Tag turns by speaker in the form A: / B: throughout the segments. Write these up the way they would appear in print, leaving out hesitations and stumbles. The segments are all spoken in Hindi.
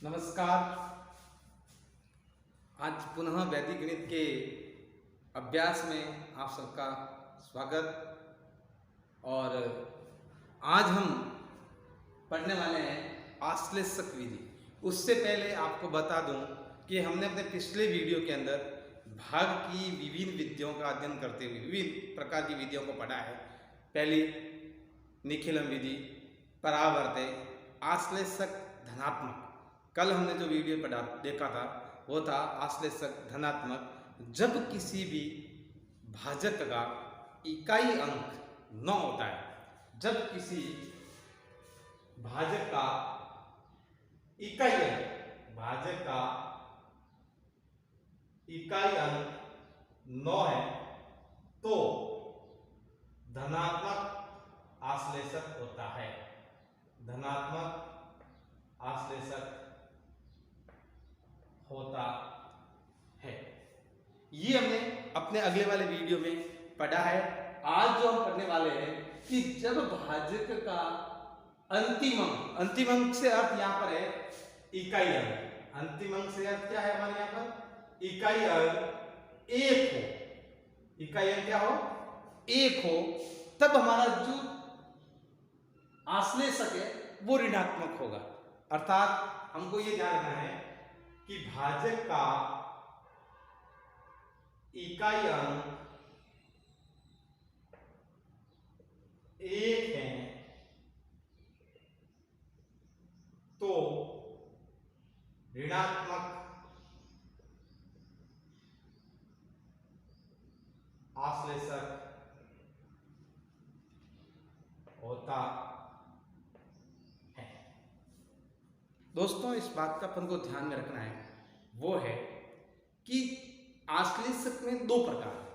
A: नमस्कार। आज पुनः वैदिक गणित के अभ्यास में आप सबका स्वागत। और आज हम पढ़ने वाले हैं आश्लेषक विधि। उससे पहले आपको बता दूं कि हमने अपने पिछले वीडियो के अंदर भाग की विभिन्न विधियों का अध्ययन करते हुए विभिन्न प्रकार की विधियों को पढ़ा है। पहली निखिलम विधि, परावर्तय, आश्लेषक, धनात्मक। कल हमने जो वीडियो पढ़ा देखा था वो था आश्लेषक धनात्मक। जब किसी भी भाजक का इकाई अंक 9 होता है, जब किसी भाजक का इकाई अंक 9 है तो धनात्मक आश्लेषक होता है। धनात्मक आश्लेषक होता है। ये हमने अपने अगले वाले वीडियो में पढ़ा है। आज जो हम पढ़ने वाले हैं कि जब भाजक का अंतिम अंक से अर्थ यहां पर है इकाई अंक। अंतिम अंक से अर्थ क्या है हमारे यहां पर? इकाई अंक 1 हो। इकाई अंक क्या हो? 1 हो, तब हमारा जो आश्लेषक है वो ऋणात्मक होगा। अर्थात हमको ये ध्यान रखना है कि भाजक का इकाई अंक 1 है तो ऋणात्मक आश्लेषक होता है। दोस्तों, इस बात का अपन को ध्यान में रखना है वो है कि आश्लेषक में 2 प्रकार है।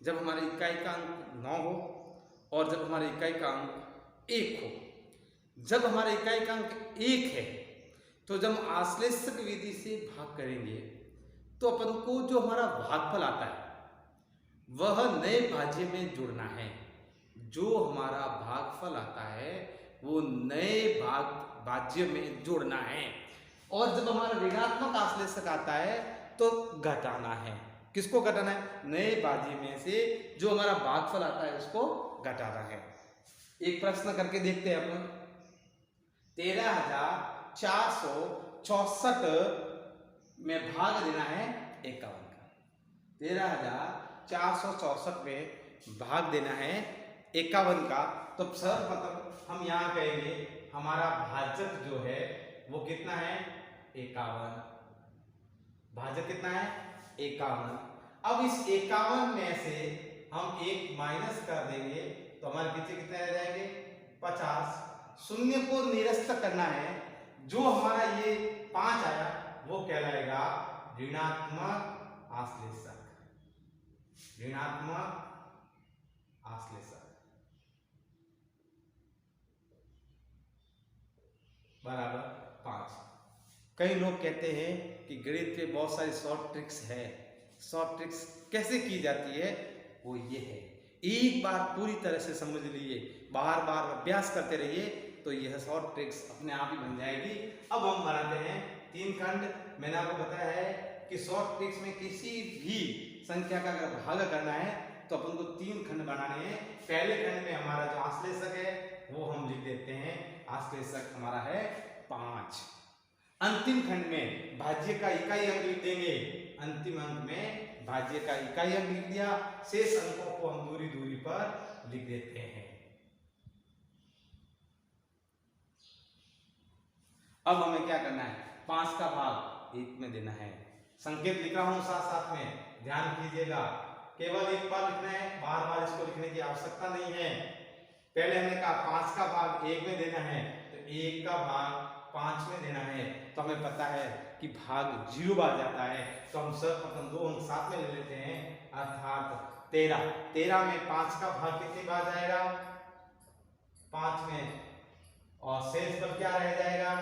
A: जब हमारे इकाई का अंक 9 हो और जब हमारे इकाई का अंक 1 हो। जब हमारे इकाई का अंक 1 है तो जब आश्लेषक विधि से भाग करेंगे तो अपन को जो हमारा भागफल आता है वह नए भाज्य में जुड़ना है। जो हमारा भागफल आता है वो नए भाज्य में जोड़ना है। और जब हमारा ऋणात्मक आश्लेषक आता है तो घटाना है। किसको घटाना है? नए भाज्य में से जो हमारा भागफल आता है उसको घटाना है। एक प्रश्न करके देखते हैं अपन। 13,464 में भाग देना है 51 का। 13,464 में भाग देना है 51 का। तो सर्वप्रथम हम यहाँ कहेंगे हमारा भाजक जो है वो कितना है? 51। भाजक कितना है? 51। अब इस 51 में से हम 1 माइनस कर देंगे तो हमारे पीछे कितने रह जाएंगे? 50। शून्य को निरस्त करना है। जो हमारा ये 5 आया वो कहलाएगा ऋणात्मक आश्लेषक। ऋणात्मक आश्लेषक बराबर 5। कई लोग कहते हैं कि गणित पे बहुत सारी शॉर्ट ट्रिक्स है। शॉर्ट ट्रिक्स कैसे की जाती है वो ये है, एक बार पूरी तरह से समझ लीजिए, बार बार अभ्यास करते रहिए तो यह शॉर्ट ट्रिक्स अपने आप ही बन जाएगी। अब हम बनाते हैं 3 खंड। मैंने आपको बताया है कि शॉर्ट ट्रिक्स में किसी भी संख्या का अगर भाग करना है तो अपन को 3 खंड बनाने हैं। पहले खंड में हमारा जो आश्लेषक है वो हम लिख देते हैं। आश्लेषक हमारा है 5। अंतिम खंड में भाज्य का इकाई अंक लिख देंगे। अंतिम अंक में भाज्य का इकाई अंक लिख दिया। शेष अंकों को हम दूरी दूरी पर लिख देते हैं। अब हमें क्या करना है? 5 का भाग 1 में देना है। संकेत लिख रहा हूं साथ साथ में, ध्यान कीजिएगा। केवल एक बार लिखना है, बार बार इसको लिखने की आवश्यकता नहीं है। पहले हमने कहा 5 का भाग 1 में देना है तो 1 का भाग 5 में देना है। तो हमें पता है कि भाग 0 बार जाता है तो हम सर्वप्रथम 2 अंक साथ में ले लेते हैं, अर्थात 13। 13 में 5 का भाग कितनी बार जाएगा? 5 में। और शेष पर क्या रह जाएगा?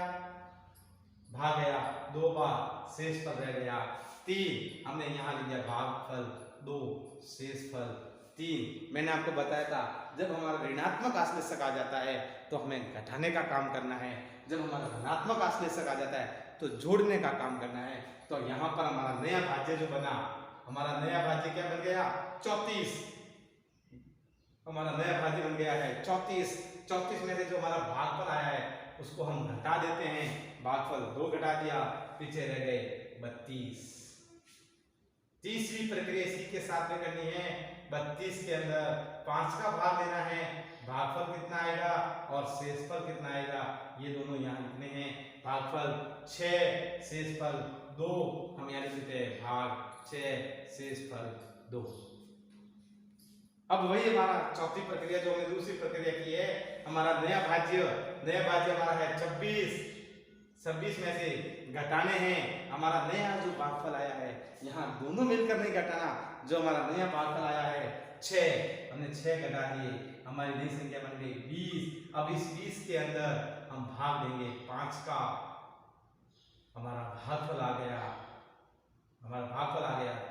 A: भाग गया 2 बार, शेष पर रह गया 3। हमने यहाँ लिख दिया भागफल 2, शेषफल 3। मैंने आपको बताया था जब हमारा ऋणात्मक आश्लेषक आ जाता है तो हमें घटाने का काम करना है। जब हमारा धनात्मक आश्लेषक आ जाता है तो जोड़ने का काम करना है। तो यहाँ पर हमारा नया भाज्य जो बना, हमारा नया भाज्य क्या बन गया? 34। हमारा नया भाज्य बन गया है 34। 34 में से जो हमारा भागफल आया है उसको हम घटा देते हैं। भागफल 2 घटा दिया, पीछे रह गए 32। तीसरी प्रक्रिया इसी के साथ में करनी है। 32 के अंदर 5 का भाग देना है। भागफल कितना आएगा और शेषफल कितना आएगा, ये दोनों यहाँ लिखने हैं। भागफल 6, शेषफल 2, हम यहाँ लिख देते हैं भाग 6, शेषफल 2। अब वही हमारा चौथी प्रक्रिया जो हमने दूसरी प्रक्रिया की है, हमारा नया भाज्य हमारा है 26। 26 में से घटाने हैं। हमारा नया जो भागफल आया है, यहाँ दोनों मिलकर नहीं घटाना, जो हमारा नया भागफल आया है 6, हमने 6 घटा दिए, हमारी नई संख्या बन गई 20। अब इस 20 के अंदर हम भाग देंगे 5 का, हमारा भागफल आ गया,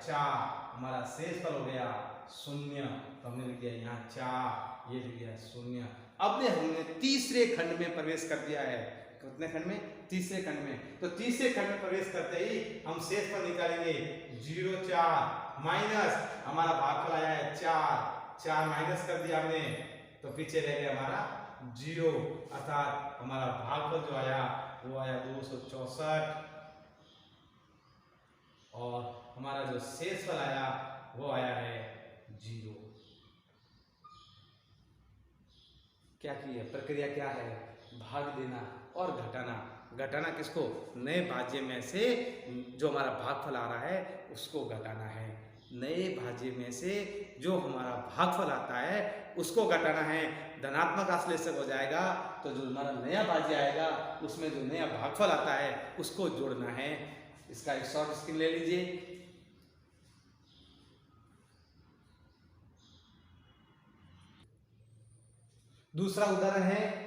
A: 4, हमारा शेषफल हो गया 0, तो हमने लिख दिया यहाँ 4, ये लिख दिया 0। अब हमने तीसरे खंड में प्रवेश कर दिया है। कितने खंड में? तीसरे खंड में। तो तीसरे खंड में प्रवेश करते ही हम शेषफल निकालेंगे 0, 4 माइनस हमारा भागफल आया है 4 माइनस कर दिया हमने, तो पीछे रह गया हमारा 0, अर्थात हमारा भागफल जो आया वो आया 264 और हमारा जो शेषफल आया वो आया है 0। क्या की है प्रक्रिया? क्या है? भाग देना और घटाना। घटाना किसको? नए भाज्य में से जो हमारा भागफल आ रहा है उसको घटाना है। नए भाज्य में से जो हमारा भागफल आता है उसको घटाना है। धनात्मक आश्लेषक हो जाएगा तो जो हमारा नया भाज्य आएगा उसमें जो नया भागफल आता है उसको जोड़ना है। इसका एक शॉर्ट स्क्रीन ले लीजिए। दूसरा उदाहरण है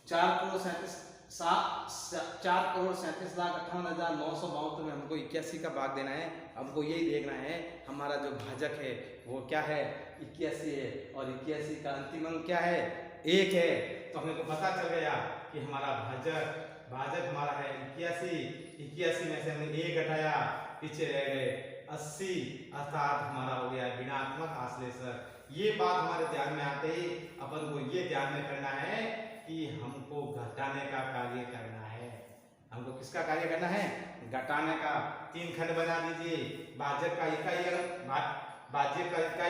A: 4,37,58,972 में हमको 81 का भाग देना है। हमको यही देखना है हमारा जो भाजक है वो क्या है? 81 है और 81 का अंतिम अंक क्या है? 1 है। तो हमको पता चल गया कि हमारा भाजक हमारा है 81 में से हमने 1 घटाया, पीछे रह गए 80, अर्थात हमारा हो गया ऋणात्मक आश्लेषक। ये बात हमारे ध्यान में आते ही अपन को ये ध्यान में करना है कि हमको घटाने का कार्य करना है। हमको किसका कार्य करना है? घटाने का। 3 खंड बना दीजिए। भाजक का इकाई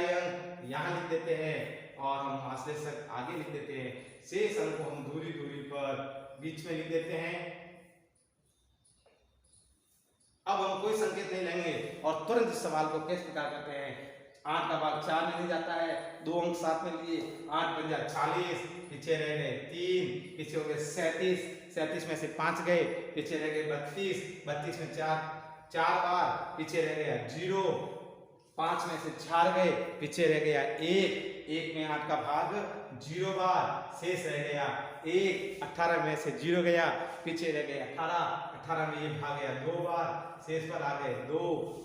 A: अंक यहाँ लिख देते हैं और हम आश्लेषक आगे लिख देते हैं। शेष अंक को हम दूरी पर बीच में लिख देते हैं। अब हम कोई संकेत नहीं लेंगे और तुरंत इस सवाल को किस प्रकार करते हैं? 8 का भाग 4 में नहीं जाता है, 2 अंक साथ में लिए, 8 पंजा 40, पीछे रह गए 3, पीछे हो गए 37 में से 5 गए, पीछे रह गए 32 में 4 बार, पीछे रह गया 0, 5 में से 4 गए, पीछे रह गया 1 में 8 का भाग 0 बार, शेष रह गया 1, 18 में से 0 गया, पीछे रह गया 18 में ये भाग गया 2 बार, शेष पर आ गए 2,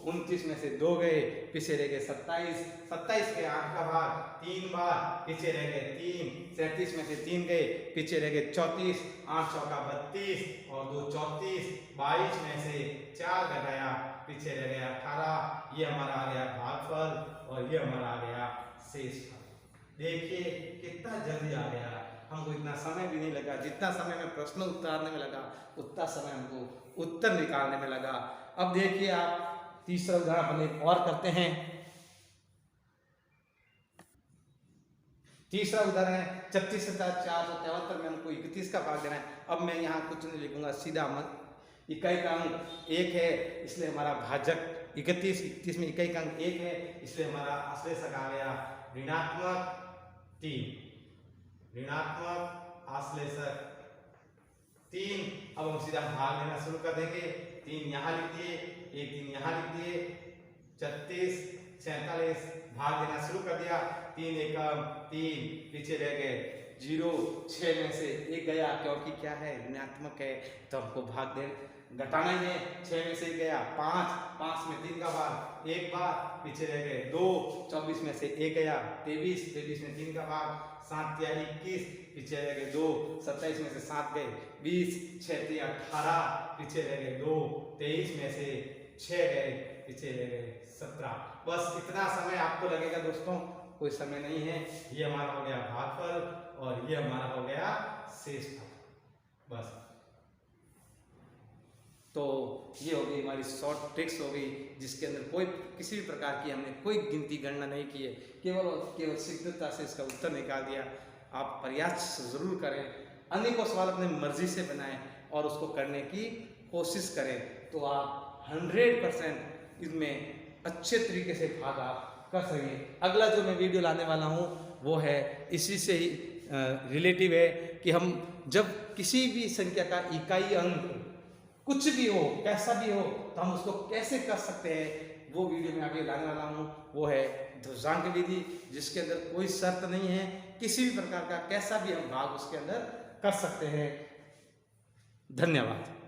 A: 29 में से 2 गए, पीछे रह गए 27 के 8 का भाग 3 बार, पीछे रह गए 3, 37 में से 3 गए, पीछे रह गए 34, 8 चौका 32 और 2 34, 22 में से 4 घटाया, पीछे रह गया 18। ये हमारा आ गया भागफल और ये हमारा आ गया शेषफल। देखिए कितना जल्दी आ गया, हमको इतना समय भी नहीं लगा। जितना समय में प्रश्न उतारने में लगा उतना समय हमको उत्तर निकालने में लगा। अब देखिए आप तीसरा उदाहरण अपन और करते हैं। तीसरा उदाहरण है 36,473 में हमको 31 का भाग देना है। अब मैं यहाँ कुछ नहीं लिखूंगा, सीधा इकाई का अंक 1 है, इसलिए हमारा भाजक 31 में इकाई का अंक 1 है, इसलिए हमारा आश्लेषक आ गया ऋणात्मक 3, ऋणात्मक आश्लेषक 3। अब हम सीधा भाग लेना शुरू कर देंगे। 3 यहाँ लिख दिए, 1 3 यहाँ लिख दिए, 36 47 भाग देना शुरू कर दिया। 3 एकम 3, पीछे रह गए 0, 6 में से 1 गया क्योंकि क्या है ऋणात्मक है, तो हमको भाग घटाना ही है। 6 में से गया 5, 5 में 3 का भाग 1 बार, पीछे रह गए 2, 24 में से 1 गया 23, 23 में 3 का भाग 7 या 21, पीछे रह गए 2, 27 में से 7 गए 20, 6 या 18, पीछे रह गए 2, 23 में से 6 गए, पीछे रह गए 17। बस इतना समय आपको लगेगा दोस्तों, कोई समय नहीं है। ये हमारा हो गया भागफल और ये हमारा हो गया शेषफल। बस तो ये हो गई हमारी शॉर्ट ट्रिक्स हो गई, जिसके अंदर कोई किसी भी प्रकार की हमने कोई गिनती गणना नहीं की है, केवल शीघ्रता से इसका उत्तर निकाल दिया। आप प्रयास जरूर करें, अनेकों सवाल अपने मर्जी से बनाएं और उसको करने की कोशिश करें, तो आप 100% इसमें अच्छे तरीके से भाग आप कर सकेंगे। अगला जो मैं वीडियो लाने वाला हूँ वो है इसी से ही रिलेटिव है कि हम जब किसी भी संख्या का इकाई अंक कुछ भी हो, कैसा भी हो, तो हम उसको कैसे कर सकते हैं, वो वीडियो में आगे लाने वाला हूँ। वो है ध्रुवांक विधि, जिसके अंदर कोई शर्त नहीं है, किसी भी प्रकार का कैसा भी हम भाग उसके अंदर कर सकते हैं। धन्यवाद।